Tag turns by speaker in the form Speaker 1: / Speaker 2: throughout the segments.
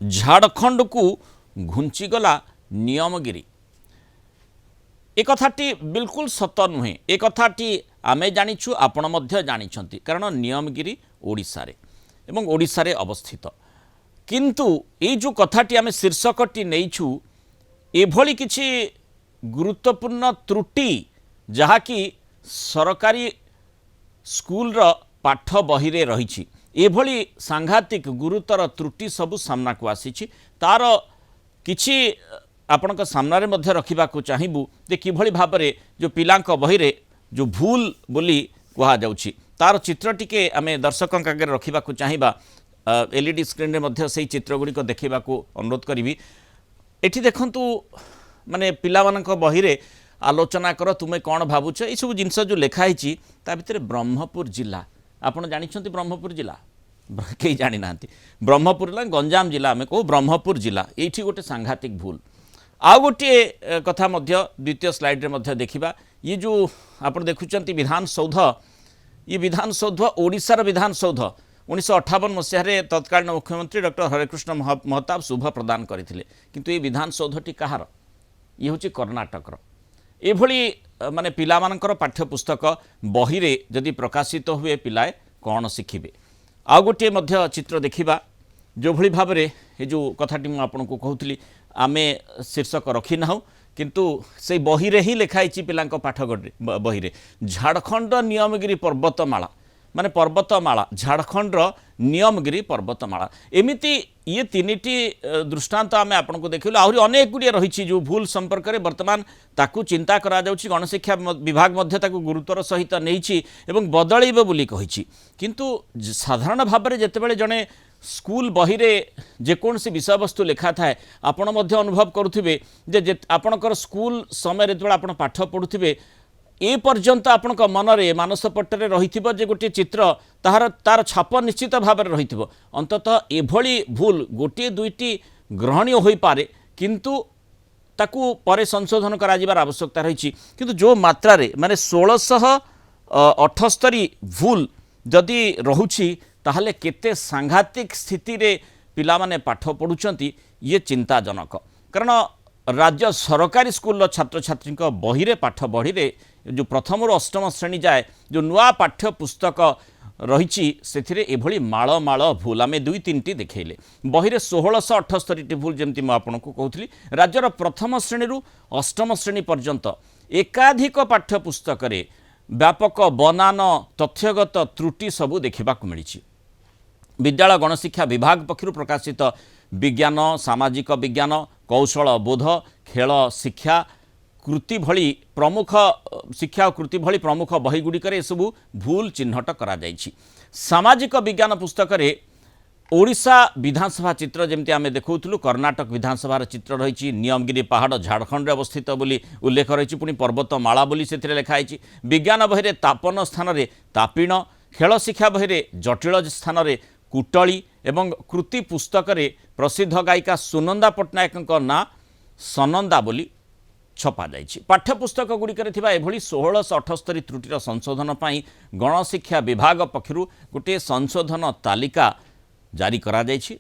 Speaker 1: झाड़खंड को घुंचीगला नियमगिरी। एक कथाटी बिल्कुल सत नुहे। एक कथाटी आमे जानिछु आपण मध्य जानिछंती कारण नियमगिरी ओडिशा रे एवं ओडिशा रे अवस्थित। किंतु ये जो कथाटी आमे शीर्षकटी नैछु एभली किछि गुरुत्वपूर्ण त्रुटि जहाँकि सरकारी स्कूल रो पाठ बही रे रहिछि एभली सांघातिक गुरुतर त्रुटि सबु सामना को आसीछि। तार किछि आपणक सामने मध्य रखा चाहबू जे किभली भाव में जो पिलांक बही रे जो भूल बोली कहा जाउछि तार चित्र टिके आमे दर्शकों आगे रखा चाहिए। एलईडी स्क्रीन रे से चित्र गुड़िक देखा अनुरोध करी। एठी देखंतु माने पिला मानक बही रे आलोचना कर तुमे कौन भावुछ ये सब जिनस जो लिखाई ता भितर ब्रह्मपुर जिला आपड़ जानी ब्रह्मपुर जिला कई जानी ना ब्रह्मपुर गंजाम जिला आम कहू ब्रह्मपुर जिला ये गोटे सांघातिक भूल। आउ गोटे कथा द्वितीय स्लाइड रे देखा ये जो आप देखुं विधानसौध ये विधानसौध ओडिशार विधानसौध 1958 मसीह तत्कालीन मुख्यमंत्री डॉक्टर हरेकृष्ण महताब शुभ प्रदान करते किंतु ये विधानसौधटी कहार ये हूँ कर्णाटकर। एभली माने पिला मानकर पाठ्यपुस्तक बही रे जदि प्रकाशित हुए पिलाए कौन शिखिबे। आउ गोटे मध्य चित्र देखिबा जो भली भाव रे ये जो कथाटी मु आपन को कहूतली आमे शीर्षक रखी नाहु किंतु से बही रे ही लिखाई पिलांक पाठ बही रे झाड़खंड नियमगिरी पर्वतमाला माने पर्वतमाला झाड़खंड नियमगिरी पर्वतमाला एमिति ये तीनिटी दृष्टांत आमे आपन को देखिलु। आहुरी अनेक गुड़िया रही जो भूल संपर्क में वर्तमान ताकू चिंता करा जाउछि गणशिक्षा विभाग मध्य ताकू गुरुतर सहित नहीं एवं बदलैबे बोली कहिछि। किंतु साधारण भाव में जेतेबेले जने स्कूल बही रे जेकोसी विषय वस्तु लिखा थाए आपण मध्य अनुभव करुथिबे जे आपणकर स्कूल समय रे जेतेबेले आपण पाठ पढुथिबे ए पर्यंत आपण मनरे मानसपट्टे रही जे गोटे चित्र तार छाप निश्चित भाव में रही अंततः एभली भूल गोटे दुईटी ग्रहणीय हो पारे किंतु ताकू परे संशोधन कराजिबार आवश्यकता रही। किंतु जो मात्रा रे माने 1678 भूल जदि रहुछि ताहले केते सांघातिक स्थिति रे पिला माने पाठ पढुचंती ये चिंताजनक। कारण राज्य सरकारी स्कूल छात्र छात्री बही रे पाठ बही रे जो प्रथम रु अष्टम श्रेणी जाए जो नुआ पाठ्य पुस्तक रही से एभली माल माल भूल आम दुई तीन टी देखले बही रे 1678 भूल जमती मुझे कहूली राज्यर प्रथम श्रेणी रु अष्टम श्रेणी पर्यंत एकाधिक पाठ्य पुस्तक व्यापक बनान तथ्यगत त्रुटि सबू देखा मिली। विद्यालय गणशिक्षा विभाग पक्षर प्रकाशित विज्ञान सामाजिक विज्ञान कौशल बोध खेल शिक्षा कृति भली प्रमुख शिक्षा कृति भली प्रमुख बहीगुड़िकर सबू भूल चिन्हट करा जाइछि। सामाजिक विज्ञान पुस्तक रे ओडिशा विधानसभा चित्र जमती आम देखुलु कर्णाटक विधानसभा चित्र रही नियमगिरी पहाड़ झाड़खंड में अवस्थित बोली उल्लेख रही पुणी पर्वतमाला बोली से लिखाई। विज्ञान बही रे तापन स्थान में तापिण खेल शिक्षा बही रे जटिल स्थान में कुटली एवं कृति पुस्तक रे प्रसिद्ध गायिका सुनंदा पट्टनायक ना सनंदा बोली छपा जाइछि। पाठ्यपुस्तक गुड़िकर एभली 1678 त्रुटिर संशोधन पाई गणशिक्षा विभाग पक्षर गोटे संशोधन तालिका जारी करा जाइछि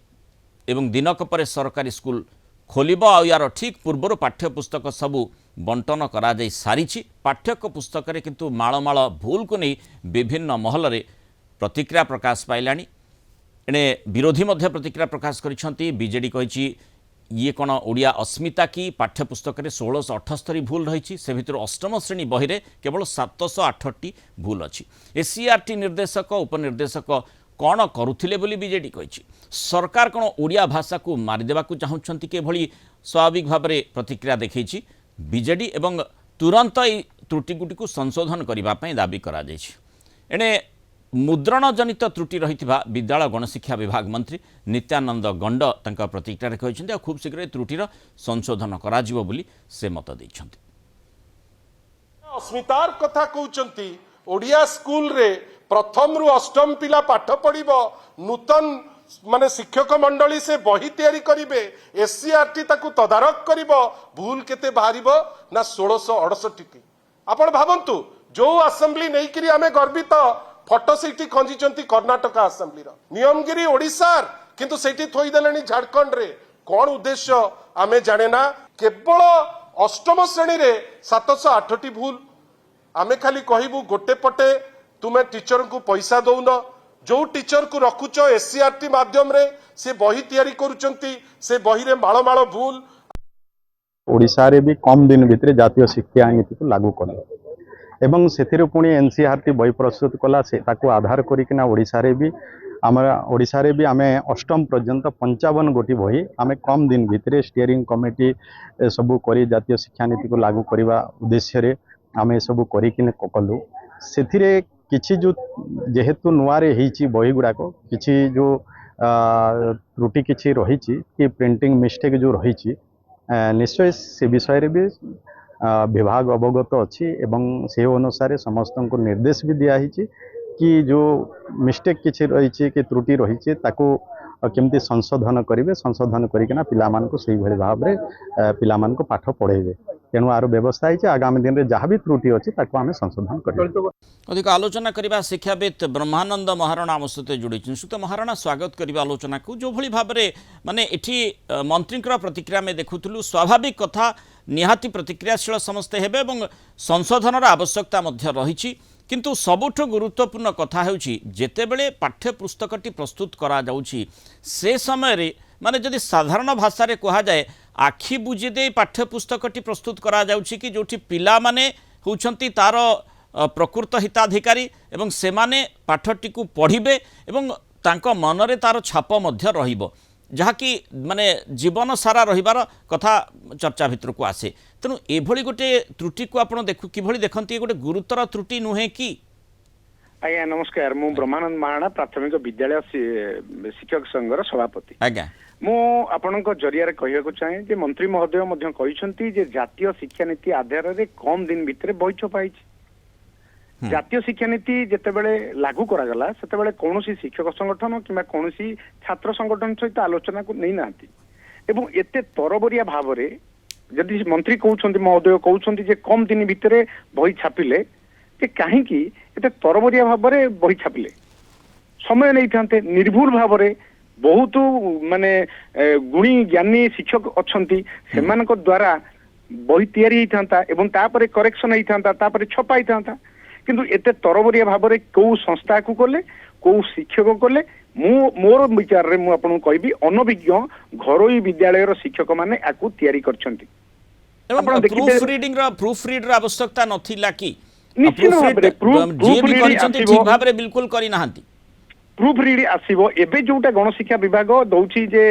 Speaker 1: एवं दिनक परे सरकारी स्कूल खोलिब आ यार ठीक पूर्वर पाठ्यपुस्तक सबू बंटन करा जाई सारिछि। पाठ्यक पुस्तक रे किंतु माळ माळ भूल को नहीं विभिन्न महल रे प्रतिक्रिया प्रकाश पाइलानी। एणे विरोधी मध्य प्रतिक्रिया प्रकाश करिसेंती। बीजेडी कहिछि ये कौन ओडिया अस्मिता की पाठ्यपुस्तक में 1678 भूल रही से भितर अष्टम श्रेणी बही रे केवल 708 भूल अच्छी। एससीईआरटी निर्देशक उपनिर्देशक कौन करुथिले बोली बीजेडी कही सरकार कौन ओडिया भाषा को मारिदेवा चाहूँगी कि भली स्वाभाविक भाव में प्रतिक्रिया देखी बीजेडी एवं तुरंत ये त्रुटिगुटी को संशोधन करने दाबी करा एणे मुद्रण जनित त्रुटि रही विद्यालय गणशिक्षा विभाग मंत्री नित्यानंद गंड तंका प्रतिक्रिया कहते खूब शीघ्र त्रुटिर संशोधन कराजिबो बोली से मत देइछन्ति।
Speaker 2: अस्मितार कथा कहउचंती ओडिया स्कूल रे प्रथम रु अष्टम पिला पाठ पढ़िबो नूतन माने शिक्षक मंडली से बही तैयारी करिवे एससीईआरटी ताकू तदारक करिवो भूल केते बाहरिबो ना 1668 टी। आपण भाबंतु जो असेंबली नै करी आमे गर्वित फटो सीटी खंजी कर्णाटक असेंबली नियमगिरी ओडिशार किंतु सेठी थोई देलेनी झारखंड रे कौन उद्देश्य आमे जाने ना केवल अष्टम श्रेणी रे 708 भूल आमे खाली कहबू गोटे पटे तुमे टीचर को पैसा दौन जो टीचर को रखुच एससीआरटी माध्यम रे से बही तैयारी करूचंती से बही रे माळ माळ भूल
Speaker 3: ओडिशा रे भी कम दिन भितर जातीय शिक्षा नीति को लागू कले एवं से पुणी एनसीईआरटी बही प्रस्तुत कला से ताको आधार करिकिना ओडिशा रे भी आमे अष्टम पर्यंत 55 गोटी बही आमे कम दिन भितर स्टीयरिंग कमिटी सबू करी जातीय शिक्षा नीति को लागू करने उद्देश्य रे आमे सबू करिकिने कलु सेथिरे किछि जो जेहेतु नुआरे हिची बही गुड़ाक किछि जो त्रुटि किछि रहिछि कि प्रिंटिंग मिस्टेक जो रहिछि निश्चय से विषय रे भी विभाग अवगत अच्छी एवं से अनुसार समस्त को निर्देश भी दिया कि जो मिस्टेक किछि रही कि त्रुटि रही ताको केमती संशोधन करेंगे संशोधन करना पिलामानको सही भली भाव रे पिलामानको पाठ पढ़ेबे तेणु आर व्यवस्था है आगामी दिन में जहाँ भी त्रुटि अच्छी ताको आमे संशोधन करेंगे।
Speaker 1: अधिक आलोचना करबा शिक्षाविद ब्रह्मानंद महाराणा आम सहित जोड़ी सुत महाराणा स्वागत करबा आलोचना को जो भली भाव रे माने एठी मंत्री प्रतिक्रिया में देखुथुलु स्वाभाविक कथा निहाती प्रतिक्रियाशील समस्ते हेबे एवं संशोधनर आवश्यकता मध्य रही किंतु सबुठु गुरुत्वपूर्ण कथा हेउची जेतेबेले पाठ्यपुस्तकटी प्रस्तुत करा जाउची से समय रे माने जदि साधारण भाषा रे कहा जाए आखि बुझी दे पाठ्यपुस्तकटी प्रस्तुत करा जाउची कि जोठी पिला माने होउछंती तार प्रकृत हिताधिकारी एवं सेमाने पाठटी को पढ़िबे एवं तांको मनरे तार छाप मध्य रहिबो जहाँकि माने जीवन सारा रहिबार कथा चर्चा भितर को आसे तेणु एभली गोटे त्रुटि को आपण देखु किभली देखंती गोटे गुरुतर त्रुटि नुहे कि
Speaker 4: आज्ञा नमस्कार मु ब्रह्मानंद महाराणा प्राथमिक विद्यालय शिक्षक संघर सभापति
Speaker 1: आज्ञा
Speaker 4: मु आपणक जरिया कहू चाहे जे मंत्री महोदय मध्य कहिसंती जे जातीय शिक्षा नीति आधार रे कम दिन भितर बही छपाई जातीय शिक्षा नीति जेतेबेले लागू करागला सेतेबेले कौनसी शिक्षक संगठन किंबा कौनसी छात्र संगठन सहित आलोचना को नहीं नांती एवं एते तरबरिया भाव रे जदि मंत्री कहउछंती महोदय कहउछंती जे कम दिन भितर बही छापिले जे काहेकि एते तरबरिया भाव रे बही छापिले समय नहीं थांते निर्भुल भाव रे बहुत माने गुणी ज्ञानी शिक्षक अछंती सेमानक द्वारा बही तैयारी ही थांता एवं तापरे करेक्शन ही थांता तापरे छपा ही थांता किंतु एते तरबरिया भाव रे को संस्था को कले को शिक्षक कले मोर विचार रे मु आपन कहबी अनभिज्ञ घरोई विद्यालय रो शिक्षक माने आकु तैयारी करछंती
Speaker 1: एवं प्रूफ रीड रो आवश्यकता नथिला कि
Speaker 4: निश्चित भाव रे प्रूफ रीड
Speaker 1: करिसंती ठीक भाव रे बिल्कुल करि नाहंती
Speaker 4: प्रूफ रीड आसीबो एबे जोटा गणशिक्षा विभाग दउची जे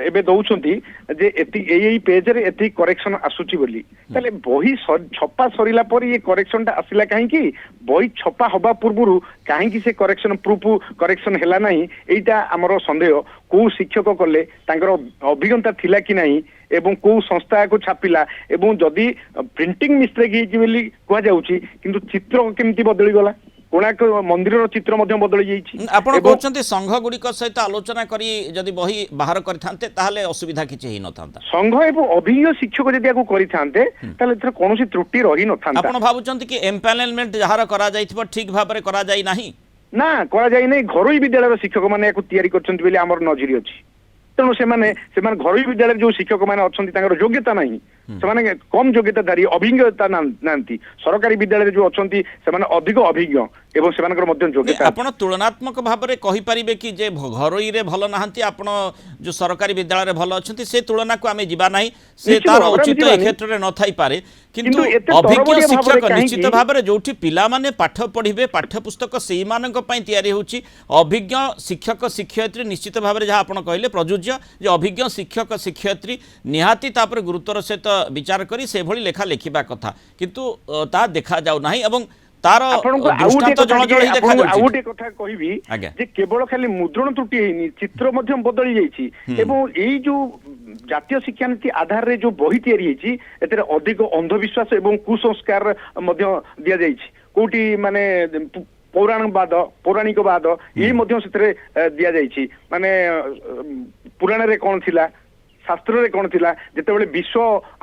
Speaker 4: एबे दउछंती जे एई पेज रे एती करेक्शन आसुची बोली ताले बही छपा सरिला पर ये करेक्शनटा आसिला काहे कि बही छपा हबा पूर्वरु काहे कि से करेक्शन प्रूफ करेक्शन हेला नाही एइटा हमरो संदेह को शिक्षक कले तांकर अभिज्ञता थिला कि नाही एवं को संस्था को छापिला एवं जदि प्रिंटिंग मिस्टेक हिची बोली कुआ जाउची किंतु चित्र केमती बदली गला कोणाक मंदिर चित्र मध्य बदली जाइछि
Speaker 1: आपण कहउछंती संघ गुडी को सहित आलोचना करी जदि बही बाहर करथांते ताहले असुविधा किछि हि नथांता
Speaker 4: संघ एवं अभिज्ञ शिक्षक जदि आको करिथांते ताले एथर कोनोसी त्रुटि रही नथांता
Speaker 1: आपण भाबुचंती कि एम्पैनलमेंट जहार करा जाइथिबो ठीक भाबरे करा जाई नाही
Speaker 4: ना करा जाई नै घरोई विद्यालय शिक्षक माने आको तयारी करछंती बेले हमर नजरी अछि तेणु से घरोई विद्यालय जो शिक्षक मैंने अच्छा योग्यता ना से कम योग्यताधारी अभिज्ञता नांती सरकारी विद्यालय जो अच्छा से अधिक अभिज्ञ एवं से योग्यता
Speaker 1: आपण तुलनात्मक भाव में कहि परिबे कि जे घरोई रे भल नाहंती आपण जो सरकारी विद्यालय रे भल अछंती से तुलना को आमे जिबा नाही से तार उचित ए क्षेत्र रे न थाई पारे किंतु अभिज्ञ शिक्षक निश्चित भाव में जोठी पिला माने पाठ पढ़िबे पाठ्य पुस्तक सेही मानक पई तयारी होची अभिज्ञ शिक्षक शिक्षयित्री निश्चित भाव में जहाँ आपण कहले प्रयोज्य जे अभिज्ञ शिक्षक शिक्षयित्री निहाती तापर गुरुत्वर सहित विचार करी से भली लेखा लेखिबा कथा किंतु ता देखा जाउ नाही एवं तार दृष्टांत जळजळ ही देखा जाउची
Speaker 4: आउटे कथा कहिबी जे केवल खाली मुद्रण त्रुटि हेनी चित्र मध्य बदली जाइछि एवं एई जो जातीय शिक्षा नीति आधार रे जो बही तयारी हेछि एतरे अधिक अंधविश्वास एवं कुसंस्कार मध्य दिया जाइछि कोठी माने पौराणिकवाद यही मध्य सेतरे दिया जाइछि माने पुराण रे कोन थिला ଶାସ୍ତ୍ରରେ କ'ଣ ଥିଲା ଯେତେବେଳେ ବିଶ୍ୱ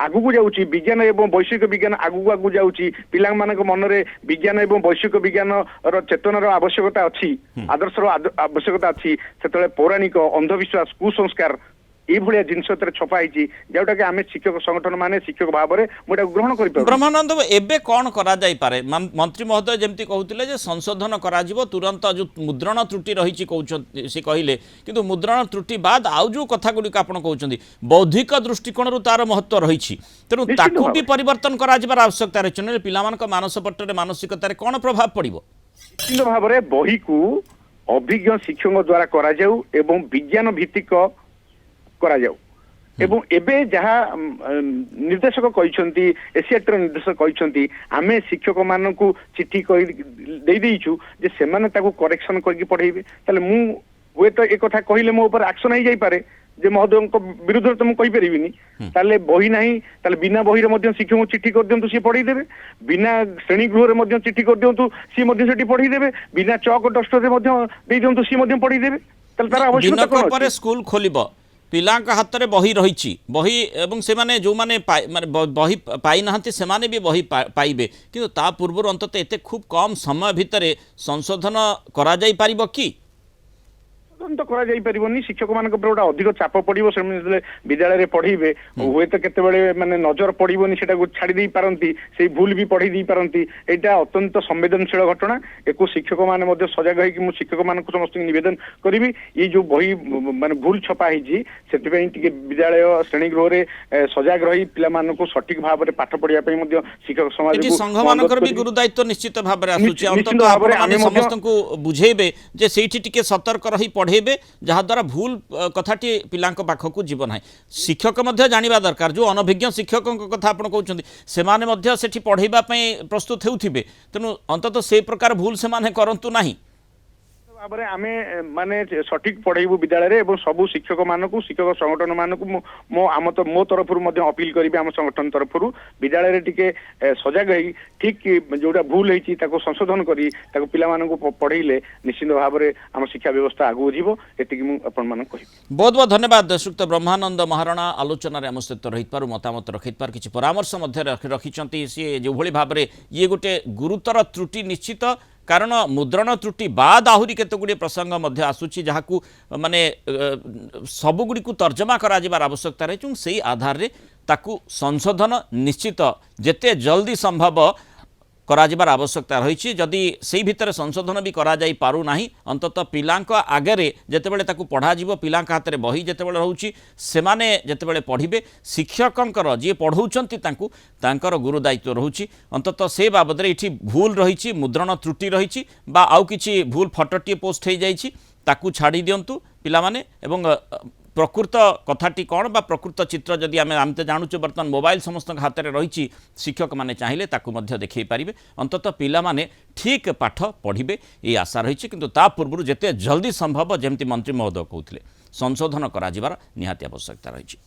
Speaker 4: ଆଗକୁ ଯାଉଛି ବିଜ୍ଞାନ ଏବଂ ବୈଷୟିକ ବିଜ୍ଞାନ ଆଗକୁ ଯାଉଛି ପିଲାମାନଙ୍କ ମନରେ ବିଜ୍ଞାନ ଏବଂ ବୈଷୟିକ ବିଜ୍ଞାନର ଚେତନାର ଆବଶ୍ୟକତା ଅଛି ଆଦର୍ଶର ଆବଶ୍ୟକତା ଅଛି ସେତେବେଳେ ପୌରାଣିକ ଅନ୍ଧବିଶ୍ୱାସ କୁସଂସ୍କାର এইভাবে জিনিস ছপা হয়েছি যেটাকে আমি শিক্ষক সংগঠন মানে শিক্ষক ভাবে এটা গ্রহণ করিপার।
Speaker 1: ব্রহ্মানন্দ এবে কଣ କରାଯାଇପାରେ মন্ত্রী মহোদয় যেমতি কହୁଥିଲେ যে সংশোধন କରାଯିବ তুরন্ত যে মুদ্রণ ত্রুটি রয়েছে কହୁଛନ୍ତି সে কহিলে কিন্তু মুদ্রণ ত্রুটি বাদ আউ যে কথাগুড়িক আপনার কହୁଛନ୍ତି বৌদ্ধিক দৃষ্টিকোণରୁ তার মহত্ব রয়েছে তেণু তাকে বি পরিবর্তন করাଯିবার আবশ্যকতা রয়েছে নলে পিলাମାନଙ୍କ ମାନସପଟରେ ମାନସିକତାରେ କଣ প্রভাব পড়িব?
Speaker 4: নিশ্চিত ভাবে বহিকু অভিজ্ঞ শিক্ষক দ্বারা করা যাও এবং বিজ্ঞান ভিত্তিক করা যাও এবং এবে যাহা ନିର୍ଦ୍ଦେଶକ କହିଛନ୍ତି ଏସିଆଟ୍ର ନିର୍ଦ୍ଦେଶକ କହିଛନ୍ତି ଆମେ ଶିକ୍ଷକ ମାନଙ୍କୁ ଚିଠି ଦେଇ ଦେଇଛୁ ଯେ ସେମାନେ ତାକୁ କରେକ୍ସନ କରିକି ପଢେଇବେ ତାହେଲେ ମୁଁ ହୁଏତ ଏ କଥା କହିଲେ ମୋ ଉପରେ ଆକ୍ସନ ହେଇଯାଇପାରେ ଯେ ମହୋଦୟଙ୍କ ବିରୁଦ୍ଧରେ ତ ମୁଁ କହିପାରିବିନି ତାହେଲେ ବହି ନାହିଁ ତାହେଲେ ବିନା ବହିରେ ମଧ୍ୟ ଶିକ୍ଷକଙ୍କୁ ଚିଠି କରିଦିଅନ୍ତୁ ସିଏ ପଢେଇଦେବେ ବିନା ଶ୍ରେଣୀ ଗୃହରେ ମଧ୍ୟ ଚିଠି କରିଦିଅନ୍ତୁ ସିଏ ମଧ୍ୟ ସେଠି ପଢେଇଦେବେ ବିନା ଚକ ଡଷ୍ଟରରେ ମଧ୍ୟ ଦେଇଦିଅନ୍ତୁ ସିଏ ମଧ୍ୟ ପଢେଇଦେବେ ତାହେଲେ ତାର ଆବଶ୍ୟକତା କ'ଣ
Speaker 1: ପରେ ସ୍କୁଲ ଖୋଲିବ ପିଲାଙ୍କ ହାତରେ ବହି ରହିଛି ବହି ଏବଂ ସେମାନେ ଯେଉଁମାନେ ମାନେ ବହି ପାଇନାହାନ୍ତି ସେମାନେ ବି ବହି ପାଇବେ କିନ୍ତୁ ତା ପୂର୍ବରୁ ଅନ୍ତତଃ ଏତେ ଖୁବ୍ କମ୍ ସମୟ ଭିତରେ ସଂଶୋଧନ କରାଯାଇପାରିବ କି?
Speaker 4: ତ କରାଯାଇପାରିବନି ଶିକ୍ଷକ ମାନଙ୍କ ଉପରେ ଗୋଟେ ଅଧିକ ଚାପ ପଡିବ ସେମାନେ ଯେତେବେଳେ ବିଦ୍ୟାଳୟରେ ପଢେଇବେ ହୁଏତ କେତେବେଳେ ମାନେ ନଜର ପଡିବନି ସେଟାକୁ ଛାଡି ଦେଇ ପାରନ୍ତି ସେଇ ଭୁଲ ବି ପଢେଇ ଦେଇ ପାରନ୍ତି ଏଇଟା ଅତ୍ୟନ୍ତ ସମ୍ବେଦନଶୀଳ ଘଟଣା ଏକୁ ଶିକ୍ଷକ ମାନେ ମଧ୍ୟ ସଜାଗ ହେଇକି ମୁଁ ଶିକ୍ଷକ ମାନଙ୍କୁ ସମସ୍ତଙ୍କୁ ନିବେଦନ କରିବି ଏଇ ଯୋଉ ବହି ମାନେ ଭୁଲ ଛପା ହେଇଛି ସେଥିପାଇଁ ଟିକେ ବିଦ୍ୟାଳୟ ଶ୍ରେଣୀ ଗୃହରେ ସଜାଗ ରହି ପିଲାମାନଙ୍କୁ ସଠିକ ଭାବରେ ପାଠ ପଢିବା ପାଇଁ ମଧ୍ୟ ଶିକ୍ଷକ ସମାଜକୁ
Speaker 1: ସଂଘ ମାନଙ୍କର ବି ଗୁରୁ ଦାୟିତ୍ୱ ନିଶ୍ଚିତ ଭାବରେ ଆସୁଛି ଅନ୍ତତଃ ଆପଣମାନେ ସମସ୍ତଙ୍କୁ ବୁଝେଇବେ ଯେ ସେଇଠି ଟିକେ ସତର୍କ ରହି ପଢେଇବେ ଯାହାଦ୍ୱାରା ଭୁଲ କଥାଟି ପିଲାଙ୍କ ପାଖକୁ ଯିବ ନାହିଁ ଶିକ୍ଷକ ମଧ୍ୟ ଜାଣିବା ଦରକାର ଯେଉଁ ଅନଭିଜ୍ଞ ଶିକ୍ଷକଙ୍କ କଥା ଆପଣ କହୁଛନ୍ତି ସେମାନେ ମଧ୍ୟ ସେଠି ପଢ଼େଇବା ପାଇଁ ପ୍ରସ୍ତୁତ ହେଉଥିବେ ତେଣୁ ଅନ୍ତତଃ ସେ ପ୍ରକାର ଭୁଲ ସେମାନେ କରନ୍ତୁ ନାହିଁ
Speaker 4: ଭାବରେ ଆମେ ମାନେ ସଠିକ ପଢେଇବୁ ବିଦ୍ୟାଳୟରେ ଏବଂ ସବୁ ଶିକ୍ଷକ ମାନଙ୍କୁ ଶିକ୍ଷକ ସଂଗଠନ ମାନଙ୍କୁ ମୋ ତରଫରୁ ମଧ୍ୟ ଅପିଲ କରିବି ଆମ ସଂଗଠନ ତରଫରୁ ବିଦ୍ୟାଳୟରେ ଟିକେ ସଜାଗ ହେଇ ଠିକ ଯୋଉଟା ଭୁଲ ହେଇଛି ତାକୁ ସଂଶୋଧନ କରି ତାକୁ ପିଲାମାନଙ୍କୁ ପଢେଇଲେ ନିଶ୍ଚିତ ଭାବରେ ଆମ ଶିକ୍ଷା ବ୍ୟବସ୍ଥା ଆଗକୁ ଯିବ ଏତିକି ମୁଁ ଆପଣମାନଙ୍କୁ କହିବି।
Speaker 1: ବହୁତ ବହୁତ ଧନ୍ୟବାଦ ଶ୍ରୀଯୁକ୍ତ ବ୍ରହ୍ମାନନ୍ଦ ମହାରଣା ଆଲୋଚନାରେ ଆମ ସହିତ ରହିଥିବାରୁ ମତାମତ ରଖିଥିବାରୁ କିଛି ପରାମର୍ଶ ମଧ୍ୟ ରଖିଛନ୍ତି ସିଏ ଯେଉଁଭଳି ଭାବରେ ଇଏ ଗୋଟେ ଗୁରୁତର ତ୍ରୁଟି ନିଶ୍ଚିତ କାରଣ ମୁଦ୍ରଣ ତ୍ରୁଟି ବାଦ ଆହୁରି କେତେଗୁଡ଼ିଏ ପ୍ରସଙ୍ଗ ମଧ୍ୟ ଆସୁଛି ଯାହାକୁ ମାନେ ସବୁଗୁଡ଼ିକୁ ତର୍ଜମା କରାଯିବାର ଆବଶ୍ୟକତା ରହିଛି ଏବଂ ସେହି ଆଧାରରେ ତାକୁ ସଂଶୋଧନ ନିଶ୍ଚିତ ଯେତେ ଜଲ୍ଦି ସମ୍ଭବ କରାଯିବାର ଆବଶ୍ୟକତା ରହିଛି ଯଦି ସେହି ଭିତରେ ସଂଶୋଧନ ବି କରାଯାଇ ପାରୁନାହିଁ ଅନ୍ତତଃ ପିଲାଙ୍କ ଆଗରେ ଯେତେବେଳେ ତାକୁ ପଢ଼ାଯିବ ପିଲାଙ୍କ ହାତରେ ବହି ଯେତେବେଳେ ରହୁଛି ସେମାନେ ଯେତେବେଳେ ପଢ଼ିବେ ଶିକ୍ଷକଙ୍କର ଯିଏ ପଢ଼ଉଛନ୍ତି ତାଙ୍କର ଗୁରୁ ଦାୟିତ୍ୱ ରହୁଛି ଅନ୍ତତଃ ସେ ବାବଦରେ ଏଠି ଭୁଲ ରହିଛି ମୁଦ୍ରଣ ତ୍ରୁଟି ରହିଛି ବା ଆଉ କିଛି ଭୁଲ ଫଟୋଟିଏ ପୋଷ୍ଟ ହୋଇଯାଇଛି ତାକୁ ଛାଡ଼ି ଦିଅନ୍ତୁ ପିଲାମାନେ ଏବଂ ପ୍ରକୃତ କଥାଟି କ'ଣ ବା ପ୍ରକୃତ ଚିତ୍ର ଯଦି ଆମେ ତ ଜାଣୁଛୁ ବର୍ତ୍ତମାନ ମୋବାଇଲ ସମସ୍ତଙ୍କ ହାତରେ ରହିଛି ଶିକ୍ଷକମାନେ ଚାହିଁଲେ ତାକୁ ମଧ୍ୟ ଦେଖାଇ ପାରିବେ ଅନ୍ତତଃ ପିଲାମାନେ ଠିକ୍ ପାଠ ପଢ଼ିବେ ଏହି ଆଶା ରହିଛି କିନ୍ତୁ ତା ପୂର୍ବରୁ ଯେତେ ଜଲ୍ଦି ସମ୍ଭବ ଯେମିତି ମନ୍ତ୍ରୀ ମହୋଦୟ କହୁଥିଲେ ସଂଶୋଧନ କରାଯିବାର ନିହାତି ଆବଶ୍ୟକତା ରହିଛି।